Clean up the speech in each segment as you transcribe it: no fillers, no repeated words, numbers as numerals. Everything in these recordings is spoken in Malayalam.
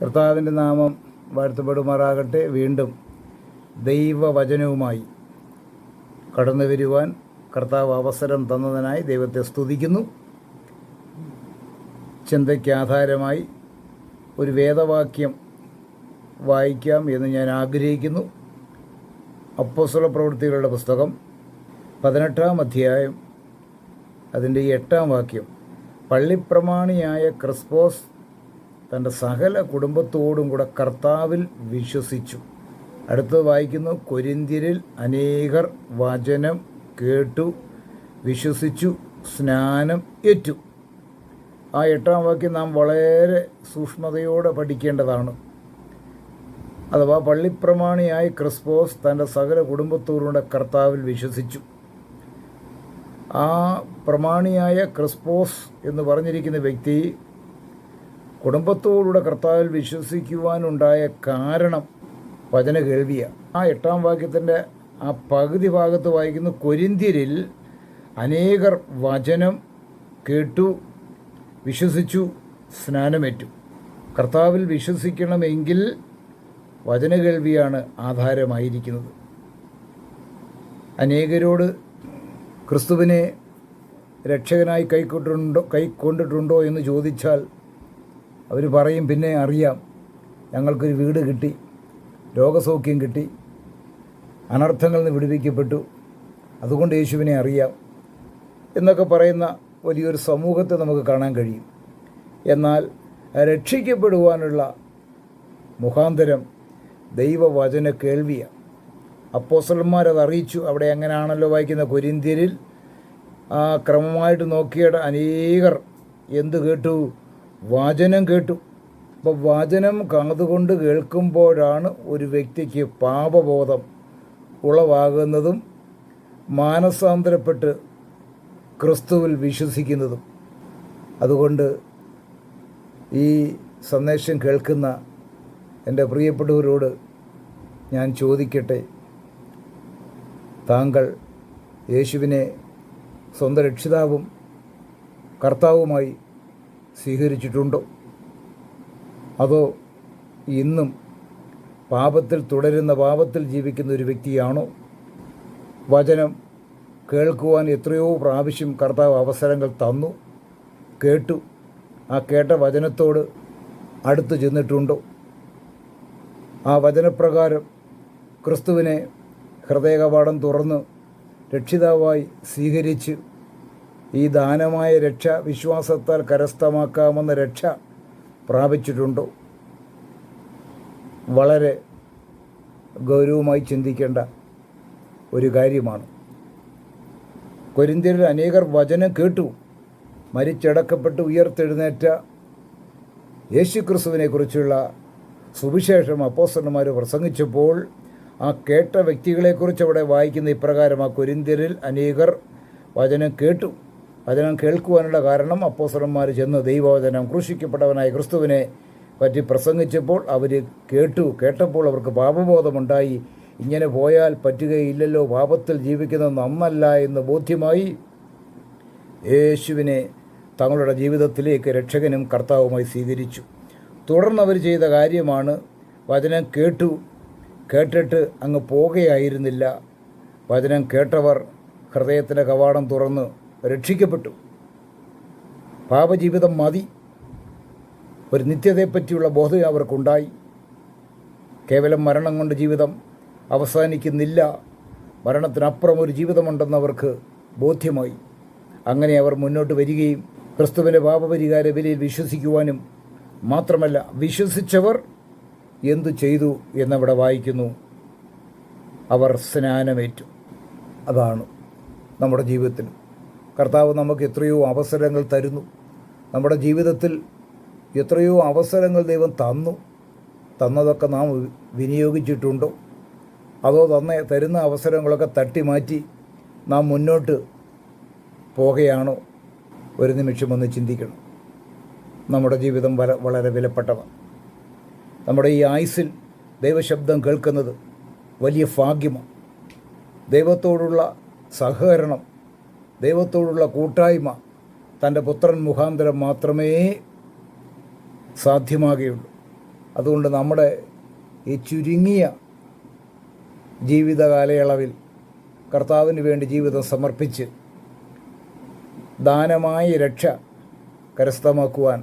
കർത്താവിൻ്റെ നാമം വാഴ്ത്തപ്പെടുമാറാകട്ടെ. വീണ്ടും ദൈവവചനവുമായി കടന്നു വരുവാൻ കർത്താവ് അവസരം തന്നതിനായി ദൈവത്തെ സ്തുതിക്കുന്നു. ചിന്തയ്ക്ക് ആധാരമായി ഒരു വേദവാക്യം വായിക്കാം എന്ന് ഞാൻ ആഗ്രഹിക്കുന്നു. അപ്പോസ്തല പ്രവൃത്തികളുടെ പുസ്തകം 18-ാം അധ്യായം അതിൻ്റെ 8-ാം വാക്യം. പള്ളിപ്രമാണിയായ ക്രിസ്പോസ് തൻ്റെ സകല കുടുംബത്തോടും കൂടെ കർത്താവിൽ വിശ്വസിച്ചു. അടുത്തത് വായിക്കുന്നു. കൊരിന്ത്യരിൽ അനേകർ വചനം കേട്ടു, വിശ്വസിച്ചു, സ്നാനം ഏറ്റു. ആ 8-ാം വാക്യം നാം വളരെ സൂക്ഷ്മതയോടെ പഠിക്കേണ്ടതാണ്. അഥവാ പള്ളിപ്രമാണിയായ ക്രിസ്പോസ് തൻ്റെ സകല കുടുംബത്തോടുകൂടെ കർത്താവിൽ വിശ്വസിച്ചു. ആ പ്രമാണിയായ ക്രിസ്പോസ് എന്ന് പറഞ്ഞിരിക്കുന്ന വ്യക്തി കുടുംബത്തോടുകൂടെ കർത്താവിൽ വിശ്വസിക്കുവാനുണ്ടായ കാരണം വചന കേൾവിയാണ്. ആ 8-ാം വാക്യത്തിൻ്റെ ആ പകുതി ഭാഗത്ത് വായിക്കുന്നു. കൊരിന്ത്യരിൽ അനേകർ വചനം കേട്ടു, വിശ്വസിച്ചു, സ്നാനമേറ്റു. കർത്താവിൽ വിശ്വസിക്കണമെങ്കിൽ വചന കേൾവിയാണ് ആധാരമായിരിക്കുന്നത്. അനേകരോട് ക്രിസ്തുവിനെ രക്ഷകനായി കൈക്കൊണ്ടിട്ടുണ്ടോ എന്ന് ചോദിച്ചാൽ അവർ പറയും, പിന്നെ അറിയാം, ഞങ്ങൾക്കൊരു വീട് കിട്ടി, രോഗസൗഖ്യം കിട്ടി, അനർത്ഥങ്ങളിൽ നിന്ന് വിടുവിക്കപ്പെട്ടു, അതുകൊണ്ട് യേശുവിനെ അറിയാം എന്നൊക്കെ പറയുന്ന വലിയൊരു സമൂഹത്തെ നമുക്ക് കാണാൻ കഴിയും. എന്നാൽ രക്ഷിക്കപ്പെടുവാനുള്ള മുഖാന്തരം ദൈവവചന കേൾവിയാണ്. അപ്പോസ്തലന്മാരത് അറിയിച്ചു. അവിടെ എങ്ങനെയാണല്ലോ വായിക്കുന്ന, കൊരിന്ത്യരിൽ ക്രമമായിട്ട് നോക്കിയിട്ട് അനേകർ എന്ത് കേട്ടു? വചനം കേട്ടു. അപ്പോൾ വചനം കാതുകൊണ്ട് കേൾക്കുമ്പോഴാണ് ഒരു വ്യക്തിക്ക് പാപബോധം ഉളവാകുന്നതും മാനസാന്തരപ്പെട്ട് ക്രിസ്തുവിൽ വിശ്വസിക്കുന്നതും. അതുകൊണ്ട് ഈ സന്ദേശം കേൾക്കുന്ന എൻ്റെ പ്രിയപ്പെട്ടവരോട് ഞാൻ ചോദിക്കട്ടെ, താങ്കൾ യേശുവിനെ സ്വന്തം രക്ഷിതാവും കർത്താവുമായി സ്വീകരിച്ചിട്ടുണ്ടോ? അതോ ഇന്നും പാപത്തിൽ തുടരുന്ന, പാപത്തിൽ ജീവിക്കുന്ന ഒരു വ്യക്തിയാണോ? വചനം കേൾക്കുവാൻ എത്രയോ പ്രാവശ്യം കർത്താവ് അവസരങ്ങൾ തന്നു, കേട്ടു. ആ കേട്ട വചനത്തോട് അടുത്ത് ചെന്നിട്ടുണ്ടോ? ആ വചനപ്രകാരം ക്രിസ്തുവിനെ ഹൃദയകവാടം തുറന്ന് രക്ഷിതാവായി സ്വീകരിച്ച് ഈ ദാനമായ രക്ഷ വിശ്വാസത്താൽ കരസ്ഥമാക്കാമെന്ന രക്ഷ പ്രാപിച്ചിട്ടുണ്ടോ? വളരെ ഗൗരവമായി ചിന്തിക്കേണ്ട ഒരു കാര്യമാണ്. കൊരിന്ത്യരിൽ അനേകർ വചനം കേട്ടു. മരിച്ചടക്കപ്പെട്ട് ഉയർത്തെഴുന്നേറ്റ യേശുക്രിസ്തുവിനെക്കുറിച്ചുള്ള സുവിശേഷം അപ്പോസ്തലന്മാർ പ്രസംഗിച്ചപ്പോൾ ആ കേട്ട വ്യക്തികളെക്കുറിച്ച് അവിടെ വായിക്കുന്ന ഇപ്രകാരം: ആ കൊരിന്ത്യരിൽ അനേകർ വചനം കേട്ടു. വചനം കേൾക്കുവാനുള്ള കാരണം, അപ്പോസ്തലന്മാർ ചെന്ന് ദൈവവചനം ക്രൂശിക്കപ്പെട്ടവനായ ക്രിസ്തുവിനെ പറ്റി പ്രസംഗിച്ചപ്പോൾ അവർ കേട്ടു. കേട്ടപ്പോൾ അവർക്ക് പാപബോധമുണ്ടായി. ഇങ്ങനെ പോയാൽ പറ്റുകയില്ലല്ലോ, പാപത്തിൽ ജീവിക്കുന്നത് നന്നല്ല എന്ന് ബോധ്യമായി യേശുവിനെ തങ്ങളുടെ ജീവിതത്തിലേക്ക് രക്ഷകനും കർത്താവുമായി സ്വീകരിച്ചു. തുടർന്ന് അവർ ചെയ്ത കാര്യമാണ്, വചനം കേട്ടിട്ട് അങ്ങ് പോകുകയായിരുന്നില്ല. വചനം കേട്ടവർ ഹൃദയത്തിൻ്റെ കവാടം തുറന്ന് രക്ഷിക്കപ്പെട്ടു. പാപജീവിതം മതി, ഒരു നിത്യതയെപ്പറ്റിയുള്ള ബോധം അവർക്കുണ്ടായി. കേവലം മരണം കൊണ്ട് ജീവിതം അവസാനിക്കുന്നില്ല, മരണത്തിനപ്പുറം ഒരു ജീവിതമുണ്ടെന്നവർക്ക് ബോധ്യമായി. അങ്ങനെ അവർ മുന്നോട്ട് വരികയും ക്രിസ്തുവിൻ്റെ പാപപരിഹാര ബലിയിൽ വിശ്വസിക്കുവാനും മാത്രമല്ല, വിശ്വസിച്ചവർ എന്തു ചെയ്തു എന്നവിടെ വായിക്കുന്നു. അവർ സ്നാനമേറ്റു. അതാണ് നമ്മുടെ ജീവിതത്തിൽ കർത്താവ് നമുക്ക് എത്രയോ അവസരങ്ങൾ തരുന്നു. നമ്മുടെ ജീവിതത്തിൽ എത്രയോ അവസരങ്ങൾ ദൈവം തന്നതൊക്കെ നാം വിനിയോഗിച്ചിട്ടുണ്ടോ? അതോ തരുന്ന അവസരങ്ങളൊക്കെ തട്ടിമാറ്റി നാം മുന്നോട്ട് പോകുകയാണോ? ഒരു നിമിഷം ഒന്ന് ചിന്തിക്കണം. നമ്മുടെ ജീവിതം വളരെ വിലപ്പെട്ടതാണ്. നമ്മുടെ ഈ ആയുസ്സിൽ ദൈവശബ്ദം കേൾക്കുന്നത് വലിയ ഭാഗ്യമാണ്. ദൈവത്തോടുള്ള സഹകരണം, ദൈവത്തോടുള്ള കൂട്ടായ്മ തൻ്റെ പുത്രൻ മുഖാന്തരം മാത്രമേ സാധ്യമാകുകയുള്ളൂ. അതുകൊണ്ട് നമ്മുടെ ഈ ചുരുങ്ങിയ ജീവിത കാലയളവിൽ കർത്താവിന് വേണ്ടി ജീവിതം സമർപ്പിച്ച് ദാനമായി രക്ഷ കരസ്ഥമാക്കുവാൻ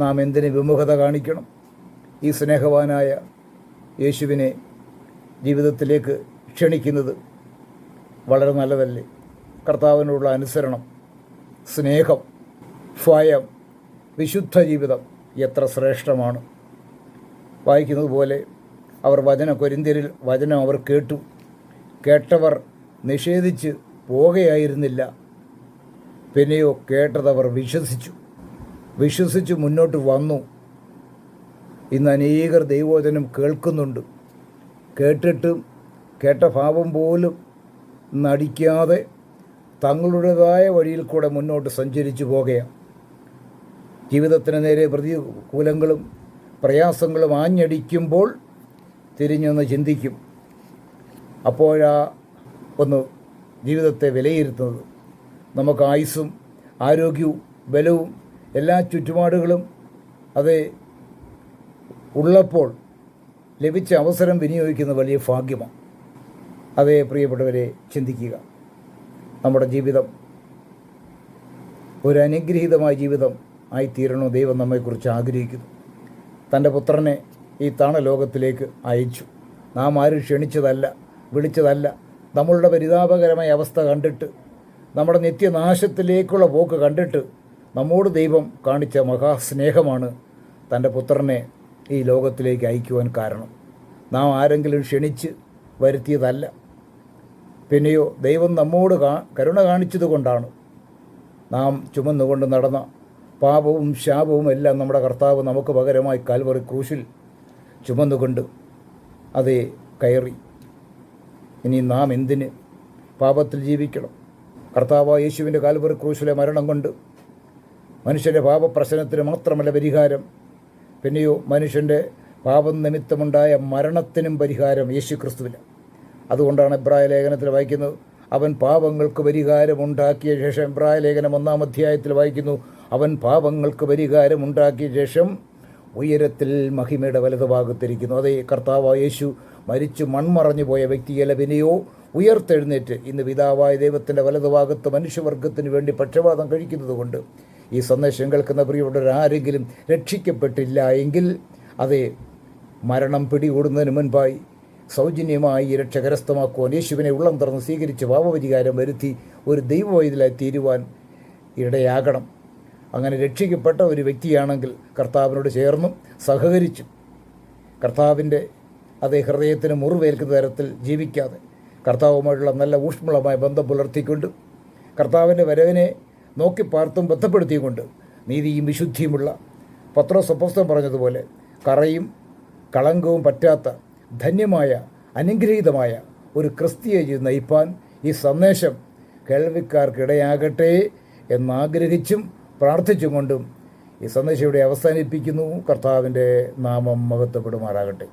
നാം എന്തിന് വിമുഖത കാണിക്കണം? ഈ സ്നേഹവാനായ യേശുവിനെ ജീവിതത്തിലേക്ക് ക്ഷണിക്കുന്നത് വളരെ നല്ലതല്ലേ? കർത്താവിനോടുള്ള അനുസരണം, സ്നേഹം, ഭയം, വിശുദ്ധ ജീവിതം എത്ര ശ്രേഷ്ഠമാണ്. വായിക്കുന്നത് പോലെ അവർ കൊരിന്ത്യരിൽ വചനം അവർ കേട്ടു. കേട്ടവർ നിഷേധിച്ച് പോകുകയായിരുന്നില്ല, പിന്നെയോ കേട്ടതവർ വിശ്വസിച്ചു മുന്നോട്ട് വന്നു. ഇന്ന് അനേകർ ദൈവവചനം കേൾക്കുന്നുണ്ട്. കേട്ടിട്ടും കേട്ട ഭാവം പോലും നടിക്കാതെ തങ്ങളുടേതായ വഴിയിൽ കൂടെ മുന്നോട്ട് സഞ്ചരിച്ചു പോകുകയാണ്. ജീവിതത്തിന് നേരെ പ്രതികൂലങ്ങളും പ്രയാസങ്ങളും ആഞ്ഞടിക്കുമ്പോൾ തിരിഞ്ഞൊന്ന് ചിന്തിക്കും. അപ്പോഴാ ഒന്ന് ജീവിതത്തെ വിലയിരുത്തുന്നത്. നമുക്ക് ആയുസ്സും ആരോഗ്യവും ബലവും എല്ലാ ചുറ്റുപാടുകളും അത് ഉള്ളപ്പോൾ ലഭിച്ച അവസരം വിനിയോഗിക്കുന്ന വലിയ ഭാഗ്യമാണ്. അതേ പ്രിയപ്പെട്ടവരെ, ചിന്തിക്കുക. നമ്മുടെ ജീവിതം ഒരു അനുഗ്രഹീതമായ ജീവിതം ആയിത്തീരണോ ദൈവം നമ്മെക്കുറിച്ച് ആഗ്രഹിക്കുന്നു. തൻ്റെ പുത്രനെ ഈ താണലോകത്തിലേക്ക് അയച്ചു. നാം ആരും ക്ഷണിച്ചതല്ല, വിളിച്ചതല്ല. നമ്മളുടെ പരിതാപകരമായ അവസ്ഥ കണ്ടിട്ട്, നമ്മുടെ നിത്യനാശത്തിലേക്കുള്ള പോക്ക് കണ്ടിട്ട് നമ്മോട് ദൈവം കാണിച്ച മഹാസ്നേഹമാണ് തൻ്റെ പുത്രനെ ഈ ലോകത്തിലേക്ക് അയക്കുവാൻ കാരണം. നാം ആരെങ്കിലും ക്ഷണിച്ച് വരുത്തിയതല്ല. പിന്നെയോ ദൈവം നമ്മോട് കരുണ കാണിച്ചത് കൊണ്ടാണ് നാം ചുമന്നുകൊണ്ട് നടന്ന പാപവും ശാപവും എല്ലാം നമ്മുടെ കർത്താവ് നമുക്ക് പകരമായി കാൽവറി ക്രൂശിൽ ചുമന്നുകൊണ്ട് അതേ കയറി. ഇനി നാം എന്തിന് പാപത്തിൽ ജീവിക്കണം? കർത്താവ് യേശുവിൻ്റെ കാൽവറി ക്രൂശിലെ മരണം കൊണ്ട് മനുഷ്യൻ്റെ പാപപ്രശ്നത്തിന് മാത്രമല്ല പരിഹാരം, പിന്നെയോ മനുഷ്യൻ്റെ പാപം നിമിത്തമുണ്ടായ മരണത്തിനും പരിഹാരം യേശു ക്രിസ്തുവിന്. അതുകൊണ്ടാണ് എബ്രായ ലേഖനത്തിൽ വായിക്കുന്നത്, അവൻ പാപങ്ങൾക്ക് പരിഹാരമുണ്ടാക്കിയ ശേഷം. എബ്രായ ലേഖനം 1-ാം അധ്യായത്തിൽ വായിക്കുന്നു, അവൻ പാപങ്ങൾക്ക് പരിഹാരമുണ്ടാക്കിയ ശേഷം ഉയരത്തിൽ മഹിമയുടെ വലതുഭാഗത്തിരിക്കുന്നു. അതേ, കർത്താവ് യേശു മരിച്ചു മൺമറഞ്ഞു പോയ വ്യക്തിയല്ല, പിന്നെയോ ഉയർത്തെഴുന്നേറ്റ് ഇന്ന് പിതാവായ ദൈവത്തിൻ്റെ വലതുഭാഗത്ത് മനുഷ്യവർഗത്തിന് വേണ്ടി പക്ഷപാതം കഴിക്കുന്നത് കൊണ്ട് ഈ സന്ദേശം കേൾക്കുന്ന പ്രിയപ്പെട്ടവരാരെങ്കിലും രക്ഷിക്കപ്പെട്ടില്ല എങ്കിൽ അതേ, മരണം പിടികൂടുന്നതിന് മുൻപായി സൗജന്യമായി രക്ഷ കരസ്ഥമാക്കുവാൻ യേശുവിനെ ഉള്ളം തുറന്ന് സ്വീകരിച്ച് പാപപരിഹാരം വരുത്തി ഒരു ദൈവവൈദ്യലായി തീരുവാൻ ഇടയാകണം. അങ്ങനെ രക്ഷിക്കപ്പെട്ട ഒരു വ്യക്തിയാണെങ്കിൽ കർത്താവിനോട് ചേർന്നും സഹകരിച്ചും കർത്താവിൻ്റെ അതേ ഹൃദയത്തിന് മുറിവേൽക്കുന്ന തരത്തിൽ ജീവിക്കാതെ കർത്താവുമായുള്ള നല്ല ഊഷ്മളമായ ബന്ധം പുലർത്തിക്കൊണ്ട് കർത്താവിൻ്റെ വരവിനെ നോക്കി പാർത്തും ബന്ധപ്പെടുത്തിക്കൊണ്ട് നീതിയും വിശുദ്ധിയുമുള്ള പത്രോസ് അപ്പോസ്തലൻ പറഞ്ഞതുപോലെ കറയും കളങ്കവും പറ്റാത്ത ധന്യമായ അനുഗ്രഹീതമായ ഒരു ക്രിസ്തീയ ജീവിതം നയിപ്പാൻ ഈ സന്ദേശം കേൾവിക്കാർക്കിടയാകട്ടെ എന്നാഗ്രഹിച്ചും പ്രാർത്ഥിച്ചും കൊണ്ടും ഈ സന്ദേശം ഇവിടെ അവസാനിപ്പിക്കുന്നു. കർത്താവിൻ്റെ നാമം മഹത്വപ്പെടുമാറാകട്ടെ.